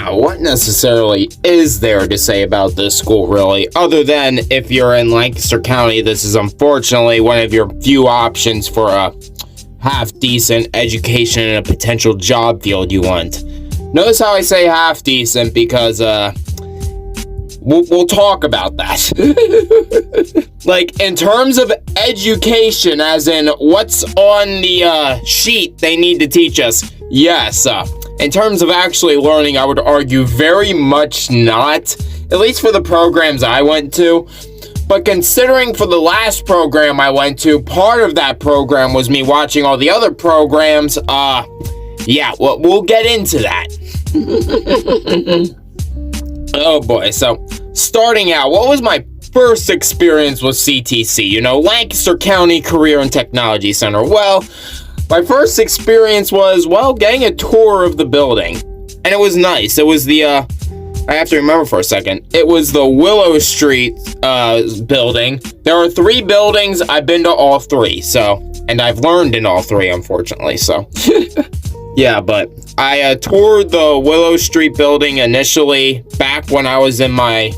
Now, what necessarily is there to say about this school, really? Other than if you're in Lancaster County, this is unfortunately one of your few options for a half-decent education in a potential job field you want. Notice how I say half-decent because, we'll talk about that. Like, in terms of education, as in what's on the sheet they need to teach us, yes. In terms of actually learning, I would argue very much not, at least for the programs I went to. But considering for the last program I went to, part of that program was me watching all the other programs, yeah, we'll get into that. Oh boy, so starting out, what was my first experience with CTC? You know, Lancaster County Career and Technology Center. Well, my first experience was, well, getting a tour of the building. And it was nice. It was the, I have to remember for a second. It was the Willow Street, building. There are 3 buildings. I've been to all 3, so, and I've learned in all 3, unfortunately, so. Yeah, but I toured the Willow Street building initially back when I was in my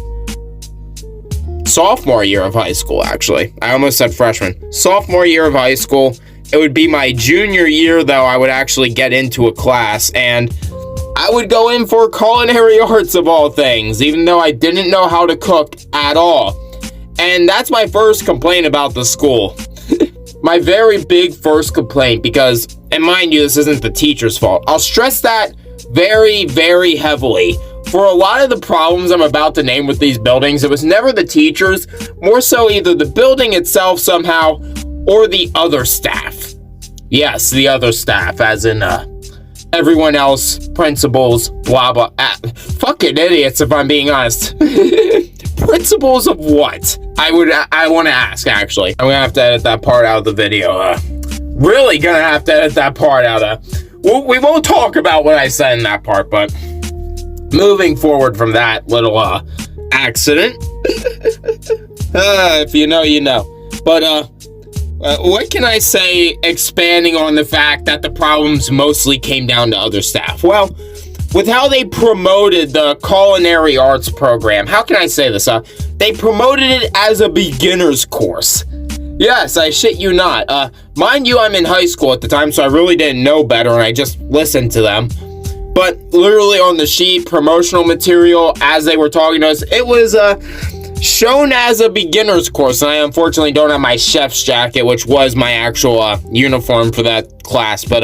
sophomore year of high school, actually. I almost said freshman. Sophomore year of high school. It would be my junior year, though, I would actually get into a class, and I would go in for culinary arts of all things, even though I didn't know how to cook at all. And that's my first complaint about the school. My very big first complaint, because, and mind you, this isn't the teacher's fault. I'll stress that very, very heavily. For a lot of the problems I'm about to name with these buildings, it was never the teachers, more so either the building itself somehow, or the other staff. Yes, the other staff, as in, everyone else, principals, blah, blah, fucking idiots, if I'm being honest. Principals of what? I want to ask, actually. I'm gonna have to edit that part out of the video, really gonna have to edit that part out, we won't talk about what I said in that part, but moving forward from that little, accident. If you know, you know. But, what can I say expanding on the fact that the problems mostly came down to other staff? Well, with how they promoted the culinary arts program, how can I say this? They promoted it as a beginner's course. Yes, I shit you not. Mind you, I'm in high school at the time, so I really didn't know better, and I just listened to them. But literally on the sheet, promotional material, as they were talking to us, it was, shown as a beginner's course, and I unfortunately don't have my chef's jacket, which was my actual uniform for that class, but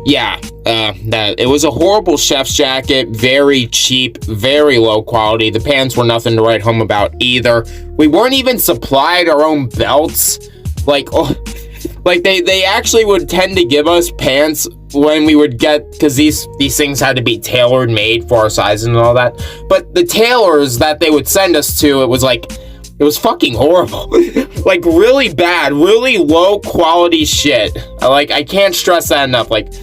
yeah, that it was a horrible chef's jacket, very cheap, very low quality. The pants were nothing to write home about either. We weren't even supplied our own belts. Like they actually would tend to give us pants when we would get, because these things had to be tailored made for our sizes and all that, but the tailors that they would send us to, it was fucking horrible. Like, really bad, really low quality shit. I can't stress that enough. Like,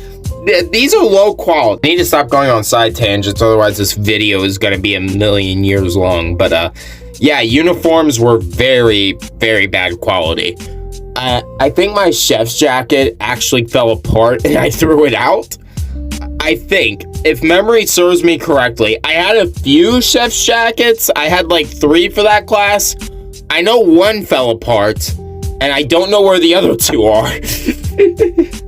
these are low quality. I need to stop going on side tangents, otherwise this video is gonna be a million years long. But yeah, uniforms were very, very bad quality. I think my chef's jacket actually fell apart and I threw it out. I think, if memory serves me correctly, I had a few chef's jackets. I had like 3 for that class. I know one fell apart, and I don't know where the other 2 are.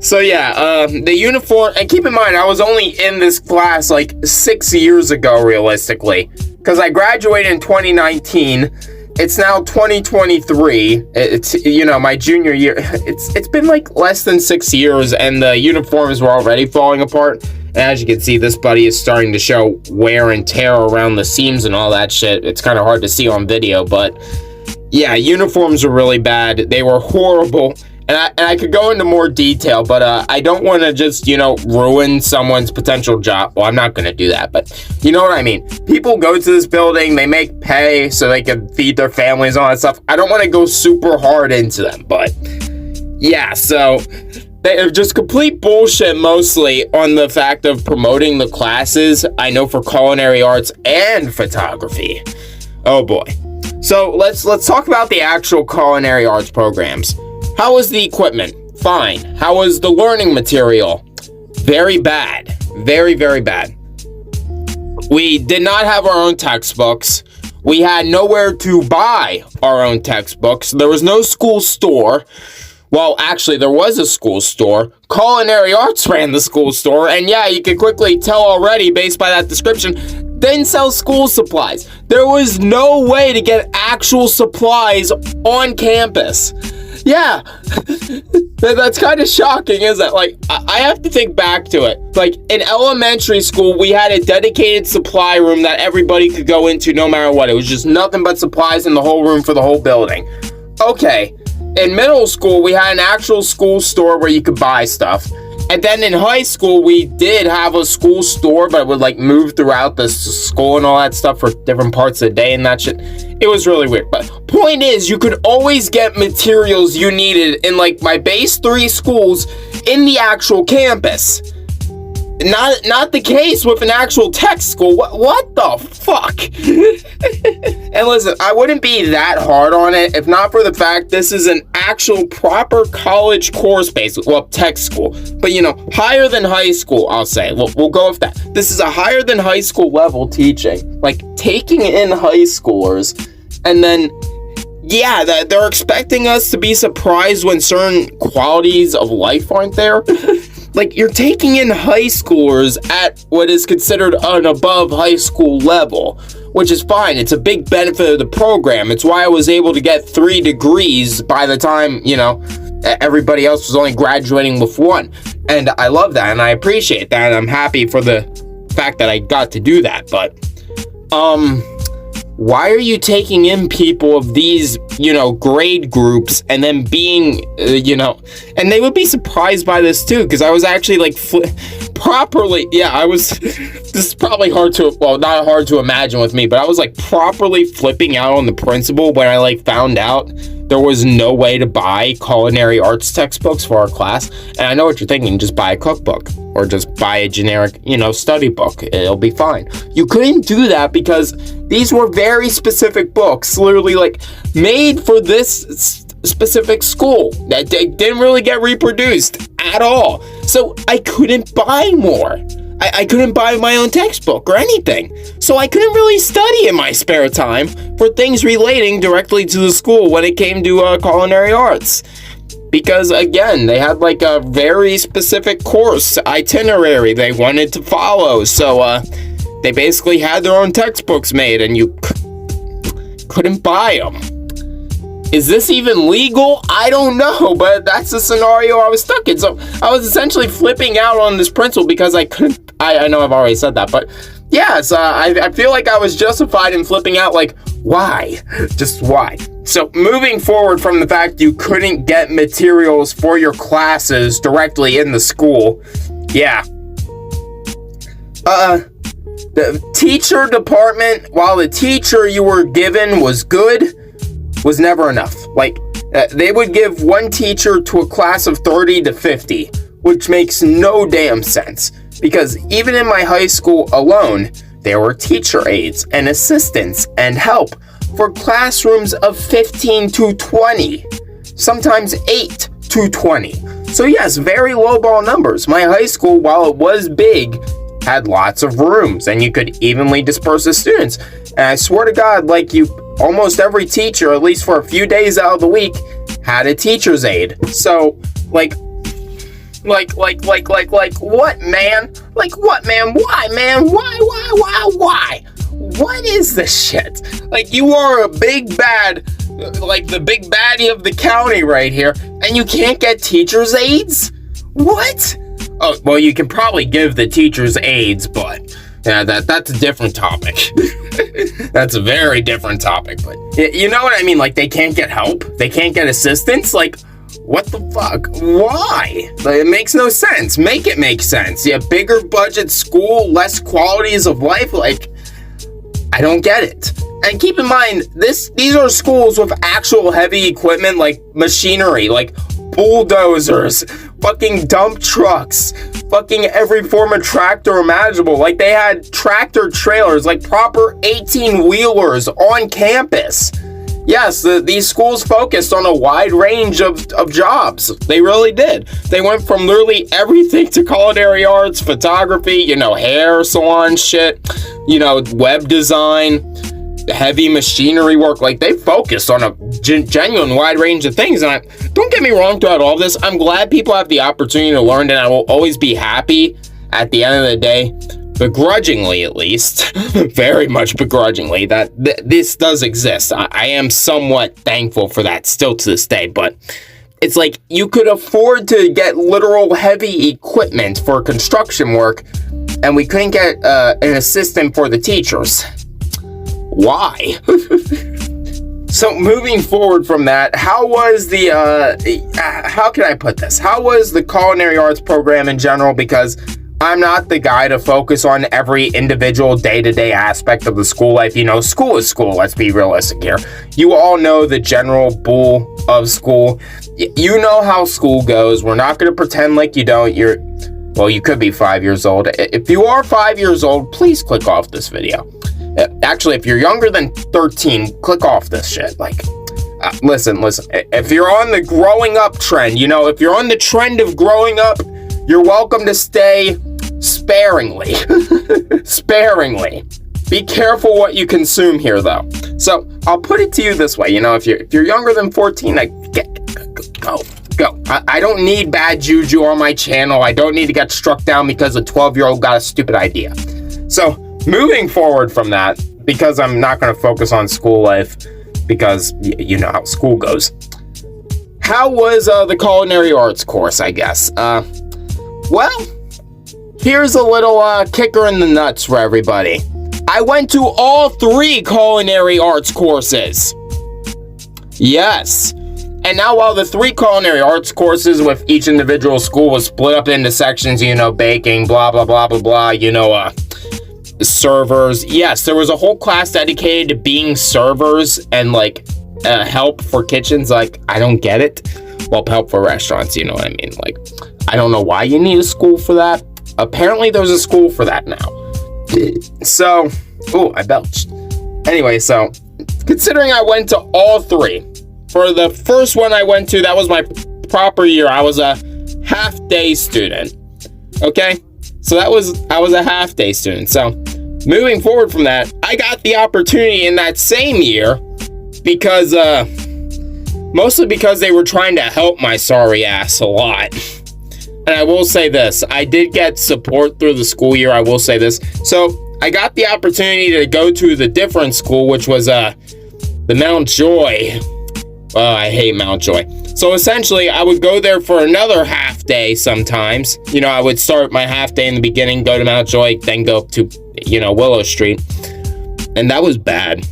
So yeah, the uniform, and keep in mind, I was only in this class like 6 years ago, realistically, because I graduated in 2019. It's now 2023. It's, you know, my junior year. It's been like less than 6 years, and the uniforms were already falling apart. And as you can see, this buddy is starting to show wear and tear around the seams and all that shit. It's kind of hard to see on video, but yeah, uniforms were really bad. They were horrible. And I could go into more detail, but I don't want to just, you know, ruin someone's potential job. Well, I'm not going to do that, but you know what I mean. People go to this building, they make pay so they can feed their families and all that stuff. I don't want to go super hard into them, but yeah, so they're just complete bullshit mostly on the fact of promoting the classes. I know for culinary arts and photography. Oh boy. So let's talk about the actual culinary arts programs. How was the equipment? Fine. How was the learning material? Very bad. Very, very bad. We did not have our own textbooks. We had nowhere to buy our own textbooks. There was no school store. Well, actually, there was a school store. Culinary Arts ran the school store. And yeah, you can quickly tell already based by that description, didn't sell school supplies. There was no way to get actual supplies on campus. Yeah, that's kind of shocking, isn't it? Like, I have to think back to it. Like, in elementary school, we had a dedicated supply room that everybody could go into no matter what. It was just nothing but supplies in the whole room for the whole building. Okay, in middle school, we had an actual school store where you could buy stuff. And then in high school, we did have a school store, but it would like move throughout the school and all that stuff for different parts of the day and that shit. It was really weird. But point is, you could always get materials you needed in like my base 3 schools in the actual campus. Not the case with an actual tech school. What the fuck? And listen, I wouldn't be that hard on it if not for the fact this is an actual proper college course base. Well, tech school. But you know, higher than high school, I'll say. We'll go with that. This is a higher than high school level teaching. Like, taking in high schoolers and then, yeah, they're expecting us to be surprised when certain qualities of life aren't there. Like, you're taking in high schoolers at what is considered an above high school level, which is fine. It's a big benefit of the program. It's why I was able to get 3 degrees by the time, you know, everybody else was only graduating with 1. And I love that, and I appreciate that, and I'm happy for the fact that I got to do that. But, why are you taking in people of these, you know, grade groups and then being, you know, and they would be surprised by this too, because I was actually like properly, yeah, I was, this is probably hard to, well, not hard to imagine with me, but I was like properly flipping out on the principal when I like found out there was no way to buy culinary arts textbooks for our class. And I know what you're thinking, just buy a cookbook or just buy a generic, you know, study book. It'll be fine. You couldn't do that because these were very specific books, literally like made for this specific school that didn't really get reproduced at all. So I couldn't buy more. I couldn't buy my own textbook or anything. So I couldn't really study in my spare time for things relating directly to the school when it came to culinary arts. Because, again, they had like a very specific course itinerary they wanted to follow. So they basically had their own textbooks made and you couldn't buy them. Is this even legal? I don't know, but that's the scenario I was stuck in. So I was essentially flipping out on this principal because I couldn't, I know I've already said that, but yes, I feel like I was justified in flipping out, like, why? Just why? So moving forward from the fact you couldn't get materials for your classes directly in the school, yeah. The teacher department, while the teacher you were given was good, was never enough. Like, they would give one teacher to a class of 30 to 50, which makes no damn sense. Because even in my high school alone, there were teacher aides and assistants and help for classrooms of 15 to 20, sometimes 8 to 20. So yes, very lowball numbers. My high school, while it was big, had lots of rooms and you could evenly disperse the students. And I swear to God, like, almost every teacher, at least for a few days out of the week, had a teacher's aide. So, like, what, man? Like, what, man? Why, man? Why? What is this shit? Like, you are a big bad, like, the big baddie of the county right here, and you can't get teacher's aides? What? Oh, well, you can probably give the teacher's aides, but yeah, that's a different topic. That's a very different topic, but you know what I mean? Like, they can't get help? They can't get assistance? Like, what the fuck? Why? Like, it makes no sense. Make it make sense. Yeah, bigger budget school, less qualities of life. Like, I don't get it. And keep in mind, these are schools with actual heavy equipment, like machinery, like bulldozers, fucking dump trucks, fucking every form of tractor imaginable. Like, they had tractor trailers, like proper 18-wheelers on campus. Yes, these schools focused on a wide range of jobs. They really did. They went from literally everything to culinary arts, photography, you know, hair salon shit. web design, heavy machinery work. Like, they focused on a genuine wide range of things. And don't get me wrong, throughout all this, I'm glad people have the opportunity to learn, and I will always be happy at the end of the day, begrudgingly at least, very much begrudgingly, that this does exist. I am somewhat thankful for that still to this day, but it's like you could afford to get literal heavy equipment for construction work, and we couldn't get an assistant for the teachers. Why? So moving forward from that, how was the, how can I put this? How was the culinary arts program in general? Because I'm not the guy to focus on every individual day-to-day aspect of the school life. School is school, let's be realistic here. You all know the general bull of school. You know how school goes. We're not going to pretend like you don't. Well, you could be 5 years old. If you are 5 years old, please click off this video. Actually, if you're younger than 13, click off this shit. Like, listen. If you're on the growing up trend, if you're on the trend of growing up, you're welcome to stay sparingly. Sparingly. Be careful what you consume here, though. So, I'll put it to you this way. If you're younger than 14, go. I don't need bad juju on my channel. I don't need to get struck down because a 12-year-old got a stupid idea. So, moving forward from that, because I'm not going to focus on school life, because you know how school goes. How was the culinary arts course, I guess? Well, here's a little kicker in the nuts for everybody. I went to all 3 culinary arts courses. Yes. And now, while the 3 culinary arts courses with each individual school was split up into sections, baking, blah, blah, blah, blah, blah, servers. Yes, there was a whole class dedicated to being servers and, help for kitchens. Like, I don't get it. Well, help for restaurants, you know what I mean? Like, I don't know why you need a school for that. Apparently, there's a school for that now. So, I belched. Anyway, so, considering I went to all 3, for the first one I went to, that was my proper year. I was a half-day student. Okay? So I was a half-day student. So, moving forward from that, I got the opportunity in that same year because, mostly because they were trying to help my sorry ass a lot. And I will say this, I did get support through the school year, I will say this. So, I got the opportunity to go to the different school, which was, the Mount Joy. I hate Mount Joy. So, essentially, I would go there for another half day sometimes. I would start my half day in the beginning, go to Mount Joy, then go up to, Willow Street. And that was bad.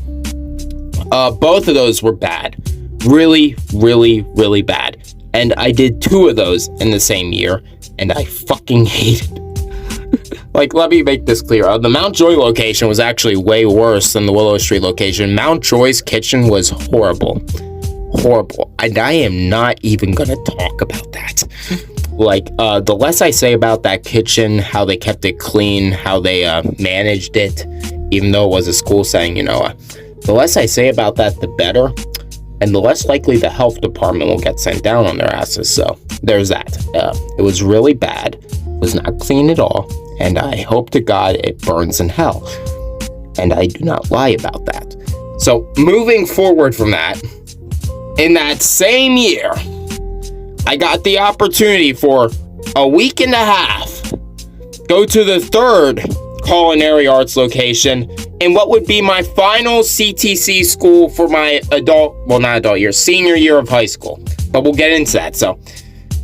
Both of those were bad. Really, really, really bad. And I did 2 of those in the same year, and I fucking hated it. Let me make this clear. The Mount Joy location was actually way worse than the Willow Street location. Mount Joy's kitchen was horrible. Horrible. And I am not even gonna talk about that. The less I say about that kitchen, how they kept it clean, how they managed it, even though it was a school setting, the less I say about that, the better. And the less likely the health department will get sent down on their asses. So, there's that. It was really bad. It was not clean at all. And I hope to God it burns in hell. And I do not lie about that. So, moving forward from that, in that same year, I got the opportunity for a week and a half, go to the 3rd culinary arts location in what would be my final CTC school for my senior year of high school. But we'll get into that. So,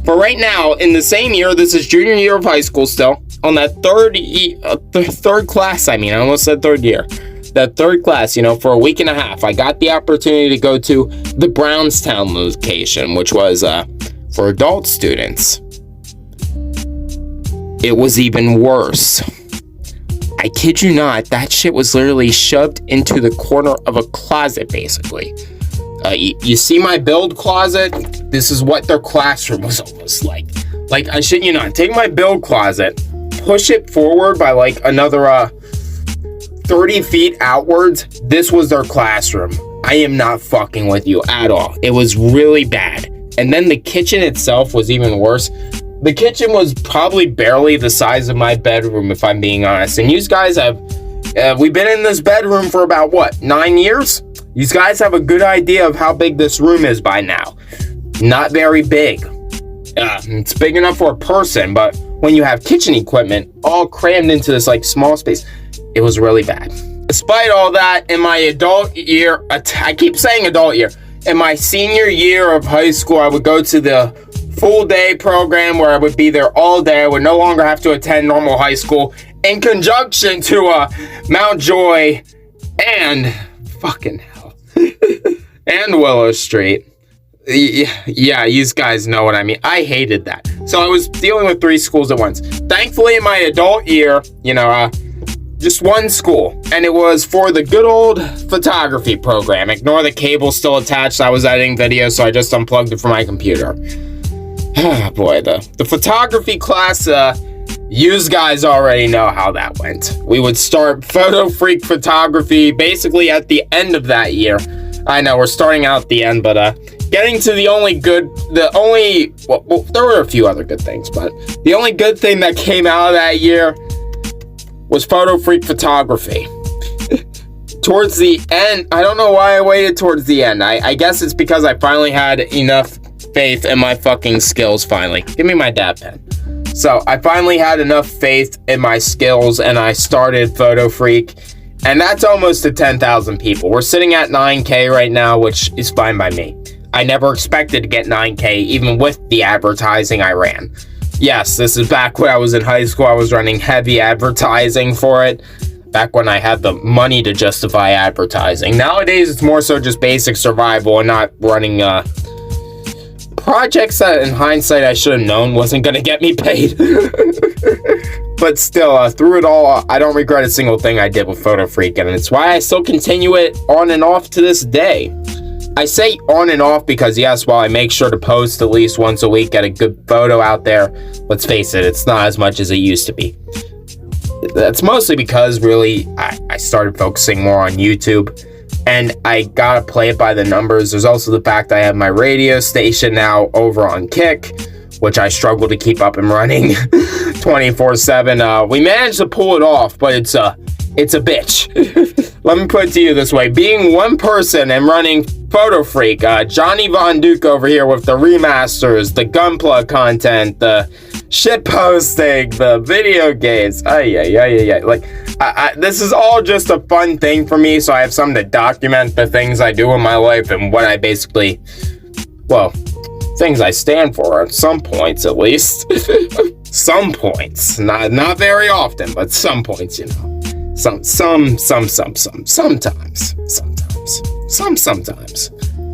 for right now, in the same year, this is junior year of high school still, on that third class, I almost said 3rd year. That 3rd class, for a week and a half, I got the opportunity to go to the Brownstown location, which was for adult students. It was even worse. I kid you not, that shit was literally shoved into the corner of a closet, basically. You see my build closet? This is what their classroom was almost like. I shit you not, take my build closet, push it forward by another 30 feet outwards. This was their classroom. I am not fucking with you at all. It was really bad. And then the kitchen itself was even worse. The kitchen was probably barely the size of my bedroom, if I'm being honest. And you guys have We've been in this bedroom for about, what, 9 years? You guys have a good idea of how big this room is by now. Not very big. It's big enough for a person, but when you have kitchen equipment all crammed into this like small space, it was really bad. Despite all that, in my adult year, I keep saying adult year, in my senior year of high school, I would go to the full day program where I would be there all day. I would no longer have to attend normal high school, in conjunction to Mount Joy and fucking hell and Willow Street. Yeah, you guys know what I mean. I hated that. So I was dealing with 3 schools at once. Thankfully, in my adult year, just one school, and it was for the good old photography program. Ignore the cable still attached. I was editing videos, so I just unplugged it from my computer. Ah, boy, the photography class, you guys already know how that went. We would start photo freak photography basically at the end of that year. I know we're starting out at the end, but getting to well, there were a few other good things, but the only good thing that came out of that year was photo freak photography. Towards the end, I don't know why I waited towards the end. I guess it's because I finally had enough faith in my fucking skills finally. Give me my dab pen. So I finally had enough faith in my skills and I started Photo Freak. And that's almost to 10,000 people. We're sitting at 9K right now, which is fine by me. I never expected to get 9K, even with the advertising I ran. Yes, this is back when I was in high school. I was running heavy advertising for it. Back when I had the money to justify advertising. Nowadays, it's more so just basic survival and not running projects that, in hindsight, I should have known wasn't going to get me paid. But still, through it all, I don't regret a single thing I did with Photo Freak, and it's why I still continue it on and off to this day. I say on and off because, yes, while I make sure to post at least once a week, get a good photo out there, let's face it, it's not as much as it used to be. That's mostly because, really, I started focusing more on YouTube, and I gotta play it by the numbers. There's also the fact I have my radio station now over on Kick, which I struggle to keep up and running 24/7. We managed to pull it off, but it's a bitch. Let me put it to you this way. Being one person and running Photo Freak, Johnny Von Duke over here with the remasters, the Gunplug content, the shit posting, the video games. Like, this is all just a fun thing for me, so I have something to document the things I do in my life and what I basically, well, things I stand for at some points at least. Some points. Not very often, but some points, you know. Sometimes. I'm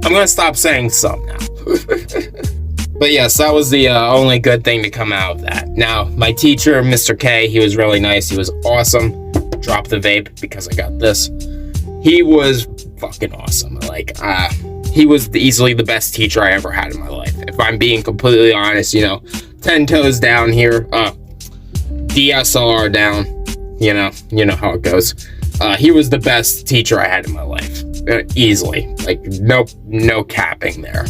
gonna stop saying some now. But yes, that was the only good thing to come out of that. Now, my teacher, Mr. K, he was really nice. He was awesome. Drop the vape because I got this. He was fucking awesome. Like, he was easily the best teacher I ever had in my life. If I'm being completely honest, 10 toes down here, DSLR down, you know how it goes. He was the best teacher I had in my life, easily. Like, no capping there.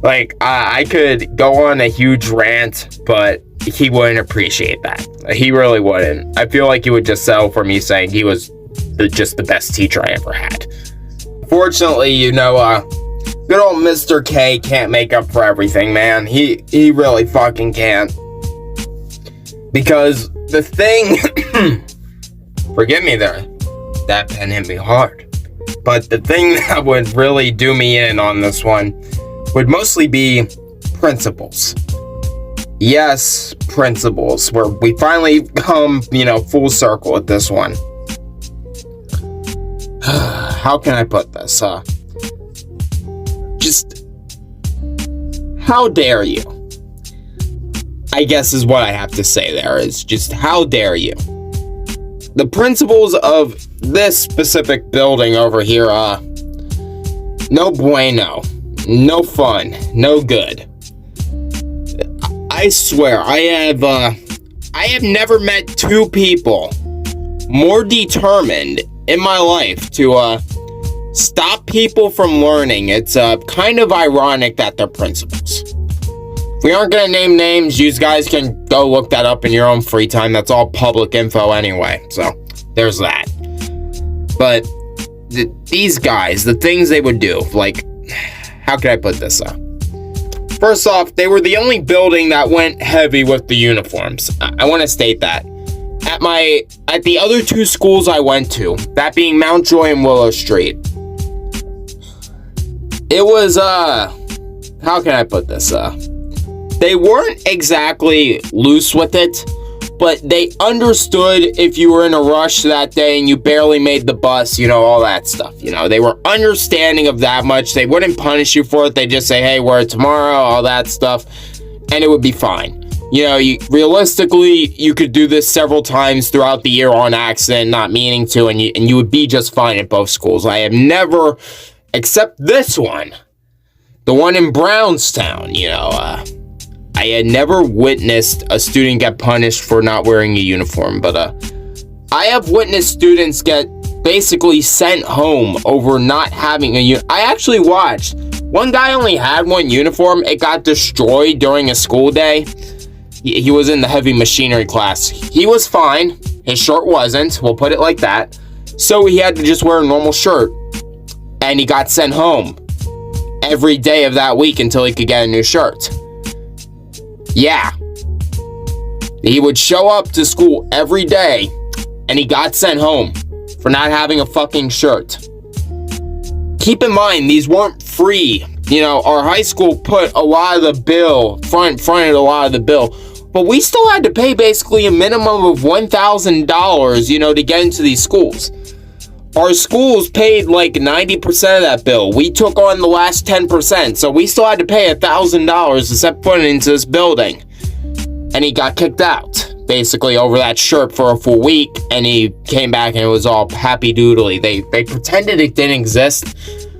Like, I could go on a huge rant, but he wouldn't appreciate that. He really wouldn't. I feel like he would just settle for me saying he was just the best teacher I ever had. Fortunately, good old Mr. K can't make up for everything, man. He really fucking can't. Because the thing, forgive me there, that pen hit me hard. But the thing that would really do me in on this one would mostly be principles. Yes, principles, where we finally come, full circle with this one. How can I put this? Just, how dare you? I guess is what I have to say there, is just how dare you? The principles of this specific building over here, no bueno. No fun, no good. I swear, I have never met 2 people more determined in my life to stop people from learning. It's kind of ironic that they're principals. If we aren't gonna name names, you guys can go look that up in your own free time. That's all public info anyway. So there's that. But these guys, the things they would do, like, how could I put this up? First off, they were the only building that went heavy with the uniforms. I want to state that. At the other two schools I went to, that being Mount Joy and Willow Street, it was, how can I put this? They weren't exactly loose with it, but they understood if you were in a rush that day and you barely made the bus, all that stuff. They were understanding of that much. They wouldn't punish you for it. They just say, hey, we're tomorrow, all that stuff, and it would be fine. Realistically, you could do this several times throughout the year on accident, not meaning to, and you would be just fine at both schools. I have never, except this one, the one in Brownstown, I had never witnessed a student get punished for not wearing a uniform, but I have witnessed students get basically sent home over not having a uniform. I actually watched. One guy only had one uniform. It got destroyed during a school day. He was in the heavy machinery class. He was fine. His shirt wasn't. We'll put it like that. So he had to just wear a normal shirt. And he got sent home every day of that week until he could get a new shirt. Yeah. He would show up to school every day and he got sent home for not having a fucking shirt. Keep in mind, these weren't free. Our high school put a lot of the bill, fronted a lot of the bill, but we still had to pay basically a minimum of $1,000, to get into these schools. Our schools paid like 90% of that bill. We took on the last 10%, so we still had to pay $1,000 to set foot into this building. And he got kicked out, basically, over that shirt for a full week, and he came back and it was all happy doodly. They pretended it didn't exist,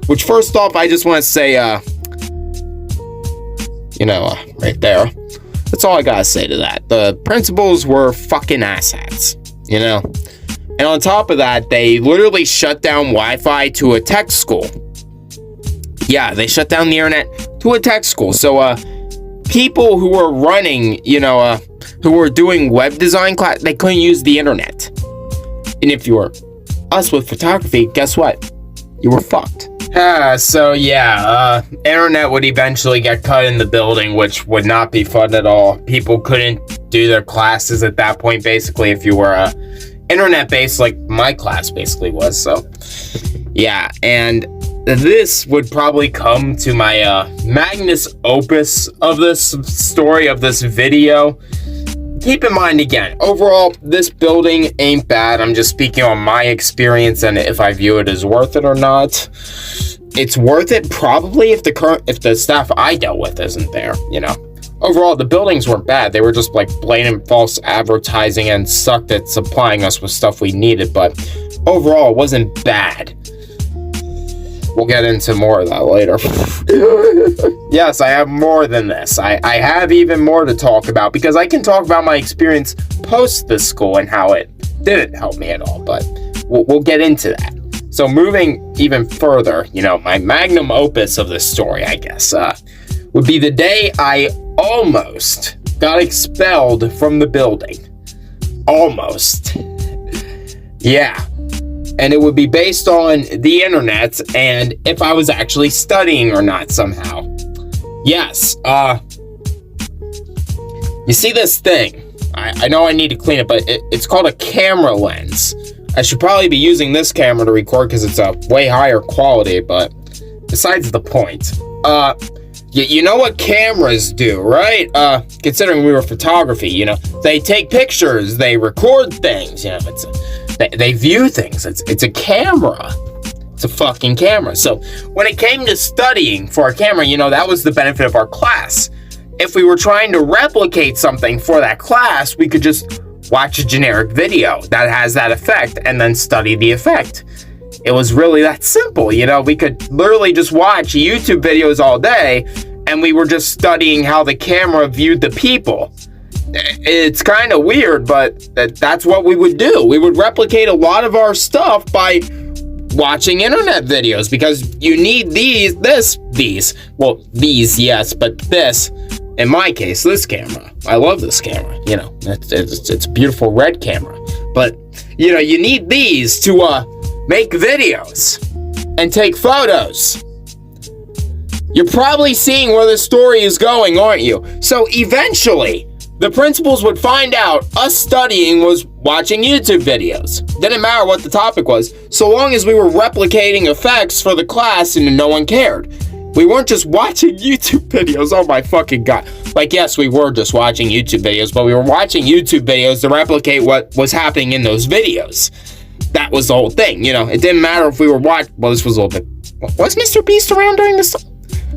which, first off, I just want to say, right there. That's all I gotta say to that. The principals were fucking asshats, And on top of that, they literally shut down Wi-Fi to a tech school. Yeah, they shut down the internet to a tech school. So, people who were running, who were doing web design class, they couldn't use the internet. And if you were us with photography, guess what? You were fucked. Internet would eventually get cut in the building, which would not be fun at all. People couldn't do their classes at that point, basically, if you were internet-based, like my class basically was. So, yeah, and this would probably come to my magnus opus of this story, of this video. Keep in mind, again, overall, this building ain't bad. I'm just speaking on my experience and if I view it as worth it or not. It's worth it probably if the staff I dealt with isn't there, Overall, the buildings weren't bad. They were just like blatant false advertising and sucked at supplying us with stuff we needed, but overall, it wasn't bad. We'll get into more of that later. Yes, I have more than this. I have even more to talk about because I can talk about my experience post this school and how it didn't help me at all, but we'll get into that. So moving even further, my magnum opus of this story, I guess, would be the day I almost got expelled from the building. Almost. Yeah. And it would be based on the internet and if I was actually studying or not somehow. Yes, you see this thing? I know I need to clean it, but it's called a camera lens. I should probably be using this camera to record because it's a way higher quality, but besides the point. You know what cameras do, right? Considering we were photography, they take pictures, they record things, they view things. It's a camera. It's a fucking camera. So when it came to studying for a camera, that was the benefit of our class. If we were trying to replicate something for that class, we could just watch a generic video that has that effect and then study the effect. It was really that simple, we could literally just watch YouTube videos all day and we were just studying how the camera viewed the people. It's kind of weird, but that's what we would do. We would replicate a lot of our stuff by watching internet videos because you need these, yes, but this, in my case, this camera. I love this camera, it's a beautiful red camera, but You know, you need these to make videos and take photos. You're probably seeing where the story is going, aren't you? So eventually, the principals would find out us studying was watching YouTube videos. Didn't matter what the topic was, so long as we were replicating effects for the class and no one cared. We weren't just watching YouTube videos, oh my fucking god. Like, yes, we were just watching YouTube videos, but we were watching YouTube videos to replicate what was happening in those videos. That was the whole thing, you know. It didn't matter if we were watching, well, this was a little bit, was Mr. Beast around during this?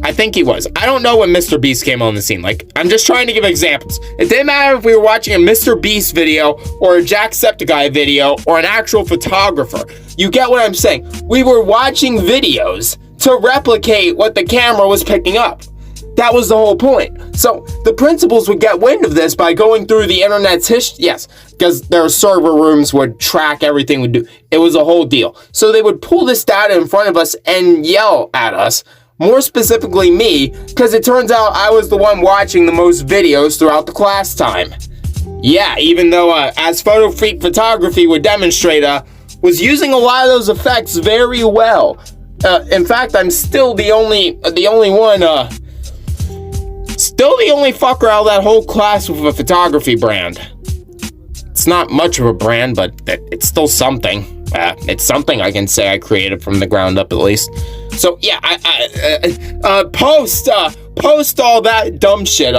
I think he was. I don't know when Mr. Beast came on the scene. Like, I'm just trying to give examples. It didn't matter if we were watching a Mr. Beast video or a Jacksepticeye video or an actual photographer. You get what I'm saying? We were watching videos to replicate what the camera was picking up. That was the whole point. So the principals would get wind of this by going through the internet's history. Yes, because their server rooms would track everything we do. It was a whole deal. So they would pull this data in front of us and yell at us. More specifically me, because it turns out I was the one watching the most videos throughout the class time. Yeah, even though, as Photo Freak Photography would demonstrate, was using a lot of those effects very well. In fact, I'm still the only one, still the only fucker out of that whole class with a photography brand. It's not much of a brand, but it's still something. It's something I can say I created from the ground up, at least. So yeah, post all that dumb shit.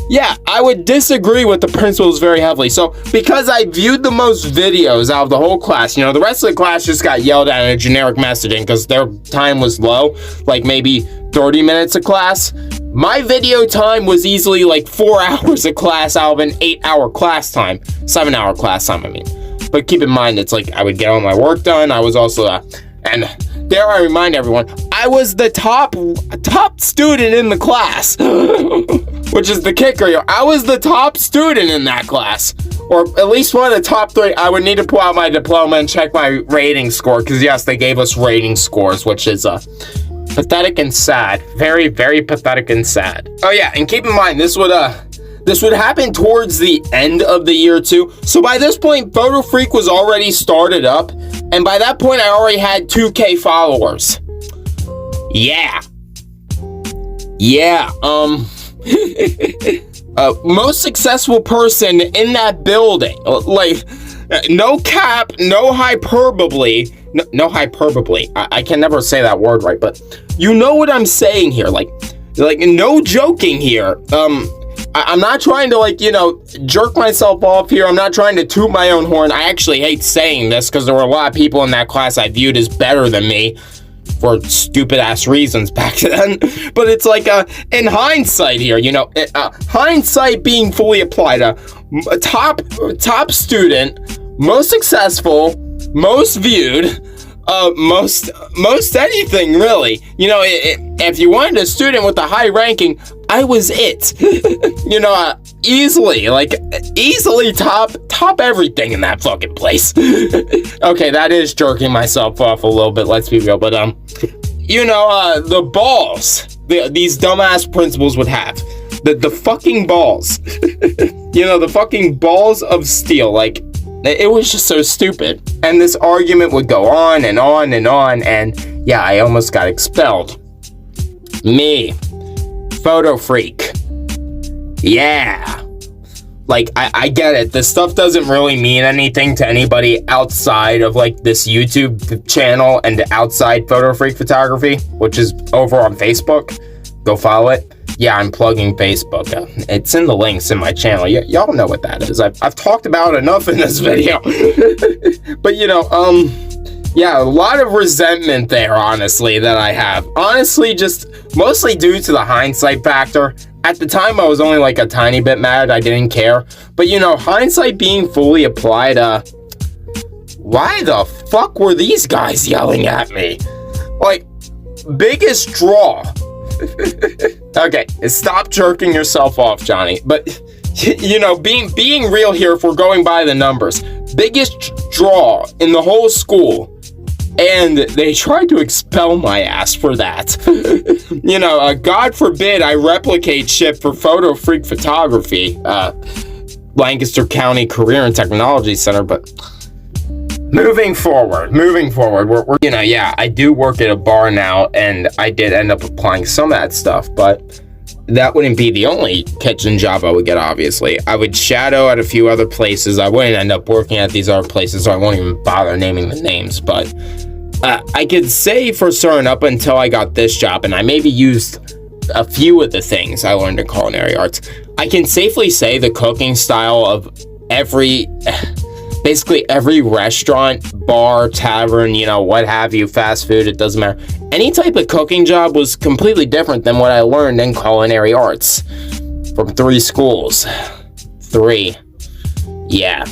Yeah, I would disagree with the principals very heavily. So because I viewed the most videos out of the whole class, you know, the rest of the class just got yelled at in a generic messaging because their time was low, like maybe 30 minutes of class. My video time was easily like 4 hours of class out of an 8-hour class time, 7-hour class time, I mean. But keep in mind, it's like I would get all my work done. I was also, and dare I remind everyone, I was the top student in the class, which is the kicker here. I was the top student in that class, or at least one of the top 3. I would need to pull out my diploma and check my rating score, because yes, they gave us rating scores, which is pathetic and sad. Very, very pathetic and sad. Oh yeah, and keep in mind, this would happen towards the end of the year too. So by this point, Photo Freak was already started up, and by that point, I already had 2K followers. Yeah. Yeah. Most successful person in that building. Like, no cap, no hyperbole. No hyperbole. I can never say that word right, but you know what I'm saying here. Like no joking here. I'm not trying to, like, you know, jerk myself off here. I'm not trying to toot my own horn. I actually hate saying this because there were a lot of people in that class I viewed as better than me for stupid-ass reasons back then. But it's like, in hindsight here, you know, hindsight being fully applied, a top student, most successful, most viewed, most anything, really. You know, if you wanted a student with a high ranking, I was it. You know, easily top everything in that fucking place. Okay, that is jerking myself off a little bit, let's be real, but you know, the balls these dumbass principals would have, the fucking balls. You know, the fucking balls of steel. Like, it was just so stupid. And this argument would go on and on and on, and yeah, I almost got expelled. Me, Photo Freak. Yeah. Like, I get it. This stuff doesn't really mean anything to anybody outside of, like, this YouTube channel and outside Photo Freak Photography, which is over on Facebook. Go follow it. Yeah, I'm plugging Facebook. It's in the links in my channel. Y'all know what that is. I've talked about it enough in this video. But, you know, yeah, a lot of resentment there, honestly, that I have. Honestly, just mostly due to the hindsight factor. At the time, I was only like a tiny bit mad. I didn't care. But, you know, hindsight being fully applied, why the fuck were these guys yelling at me? Like, biggest draw. Okay, stop jerking yourself off, Johnny. But, you know, being real here, if we're going by the numbers, biggest draw in the whole school. And they tried to expel my ass for that. You know, God forbid I replicate shit for Photo Freak Photography, Lancaster County Career and Technology Center, but moving forward, we're yeah, I do work at a bar now, and I did end up applying some of that stuff, but that wouldn't be the only kitchen job I would get, obviously. I would shadow at a few other places. I wouldn't end up working at these other places, so I won't even bother naming the names, but I could say for certain up until I got this job, and I maybe used a few of the things I learned in culinary arts, I can safely say the cooking style of basically every restaurant, bar, tavern, what have you, fast food, it doesn't matter. Any type of cooking job was completely different than what I learned in culinary arts from 3 schools. 3. Yeah.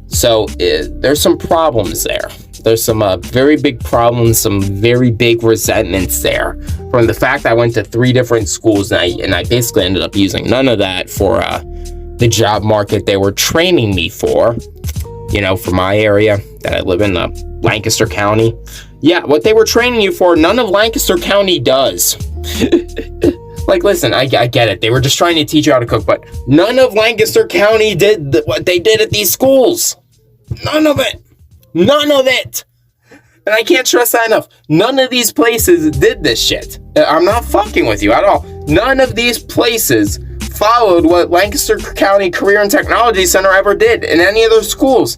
So there's some problems there. There's some very big problems, some very big resentments there from the fact I went to 3 different schools, and I basically ended up using none of that for the job market they were training me for my area that I live in, Lancaster County. Yeah, what they were training you for, none of Lancaster County does. Like, listen, I get it. They were just trying to teach you how to cook, but none of Lancaster County did what they did at these schools. None of it. None of it. And I can't stress that enough. None of these places did this shit. I'm not fucking with you at all. None of these places followed what Lancaster County Career and Technology Center ever did in any of their schools.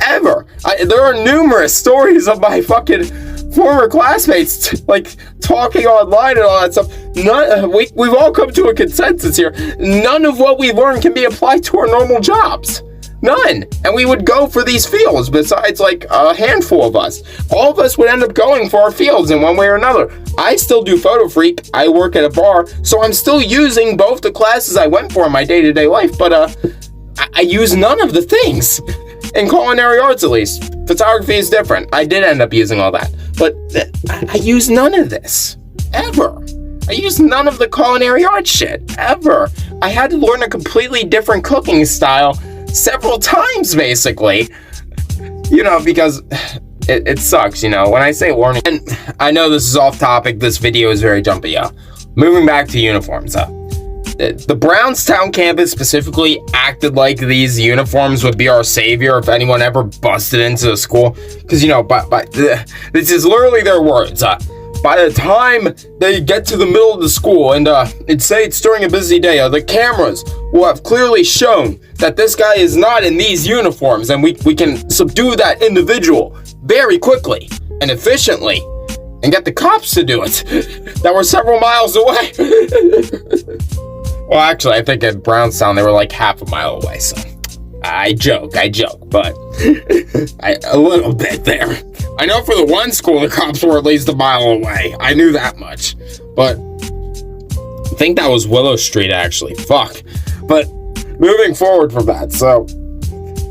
Ever. There are numerous stories of my fucking former classmates, like, talking online and all that stuff. We've all come to a consensus here. None of what we learn can be applied to our normal jobs. None. And we would go for these fields besides like a handful of us. All of us would end up going for our fields in one way or another. I still do Photo Freak. I work at a bar, so I'm still using both the classes I went for in my day-to-day life, but I use none of the things. In culinary arts, at least. Photography is different. I did end up using all that. But I use none of this. Ever. I used none of the culinary arts shit. Ever. I had to learn a completely different cooking style several times, basically, because it sucks, when I say learning. And I know this is off topic, this video is very jumpy, moving back to uniforms, the Brownstown campus specifically acted like these uniforms would be our savior if anyone ever busted into the school, because, this is literally their words, by the time they get to the middle of the school and it's during a busy day, the cameras will have clearly shown that this guy is not in these uniforms, and we can subdue that individual very quickly and efficiently and get the cops to do it that were several miles away. Well, actually, I think at Brownstown they were like half a mile away, so I joke, but a little bit there. I know for the one school, the cops were at least a mile away. I knew that much. But I think that was Willow Street, actually. Fuck. But moving forward from that, so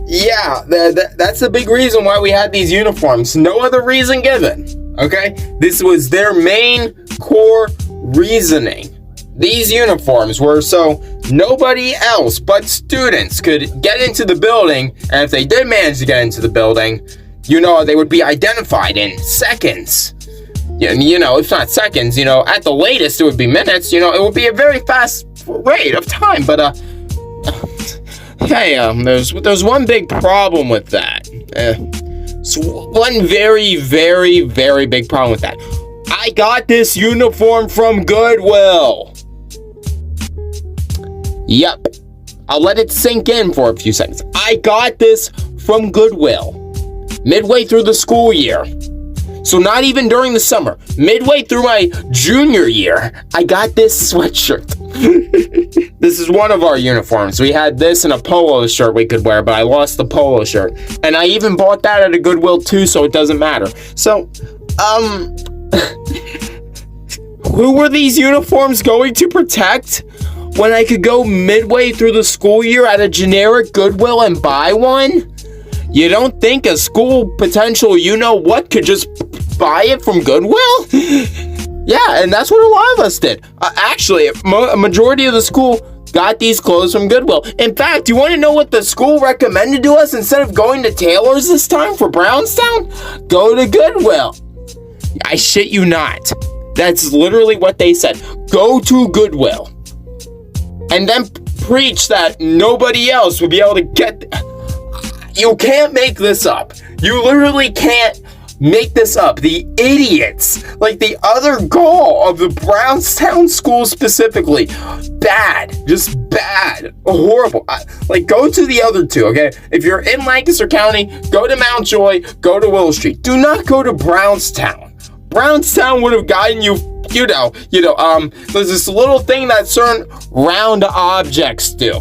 yeah, that's the big reason why we had these uniforms. No other reason given. Okay? This was their main core reasoning. These uniforms were so nobody else but students could get into the building, and if they did manage to get into the building, they would be identified in seconds. If not seconds, at the latest it would be minutes. It would be a very fast rate of time. But hey, there's one big problem with that. One very, very, very big problem with that. I got this uniform from Goodwill. Yep. I'll let it sink in for a few seconds. I got this from Goodwill midway through the school year. So not even during the summer. Midway through my junior year, I got this sweatshirt. This is one of our uniforms. We had this and a polo shirt we could wear, but I lost the polo shirt. And I even bought that at a Goodwill too, so it doesn't matter. So, who were these uniforms going to protect when I could go midway through the school year at a generic Goodwill and buy one? You don't think a school potential what could just buy it from Goodwill? Yeah, and that's what a lot of us did. Actually, a majority of the school got these clothes from Goodwill. In fact, you want to know what the school recommended to us instead of going to Taylor's this time for Brownstown? Go to Goodwill. I shit you not. That's literally what they said. Go to Goodwill. And then preach that nobody else would be able to get... You can't make this up. You literally can't make this up. The idiots, like the other gall of the Brownstown school specifically, bad, just bad, horrible. Like, go to the other two, okay? If you're in Lancaster County, go to Mount Joy, go to Willow Street. Do not go to Brownstown. Brownstown would have gotten you, there's this little thing that certain round objects do.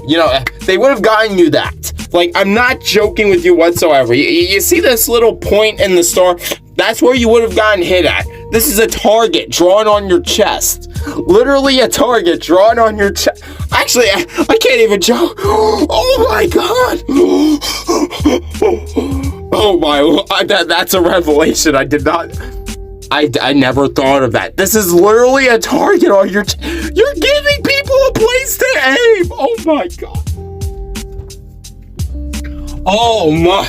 They would have gotten you that. Like, I'm not joking with you whatsoever. You see this little point in the star? That's where you would have gotten hit at. This is a target drawn on your chest. Literally a target drawn on your chest. Actually, I can't even joke. Oh my God. Oh my, that's a revelation. I never thought of that. This is literally a target on your You're giving people a place to aim. Oh my God. Oh my.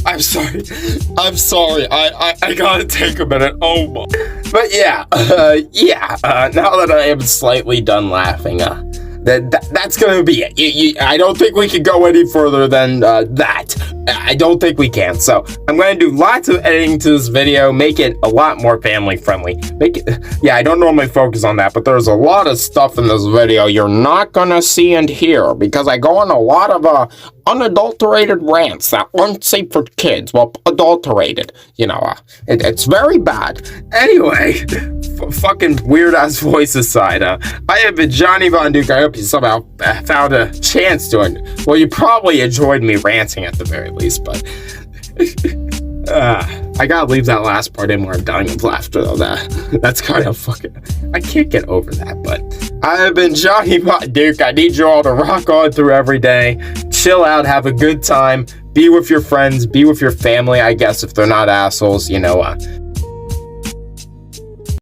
I'm sorry. I gotta take a minute. Oh my. But yeah. Now that I am slightly done laughing, that's gonna be it. I don't think we can go any further than that. I don't think we can. So I'm gonna do lots of editing to this video, make it a lot more family friendly. I don't normally focus on that, but there's a lot of stuff in this video you're not gonna see and hear because I go on a lot of unadulterated rants that aren't safe for kids. Well, adulterated. It's very bad. Anyway, fucking weird ass voice aside, I have been Johnny Von Duke. I hope you somehow found a chance to it. Well, you probably enjoyed me ranting at the very least, but I gotta leave that last part in where I'm dying of laughter, though. That's kind of fucking. I can't get over that, but I have been Johnny Von Duke. I need you all to rock on through every day, chill out, have a good time, be with your friends, be with your family, I guess, if they're not assholes,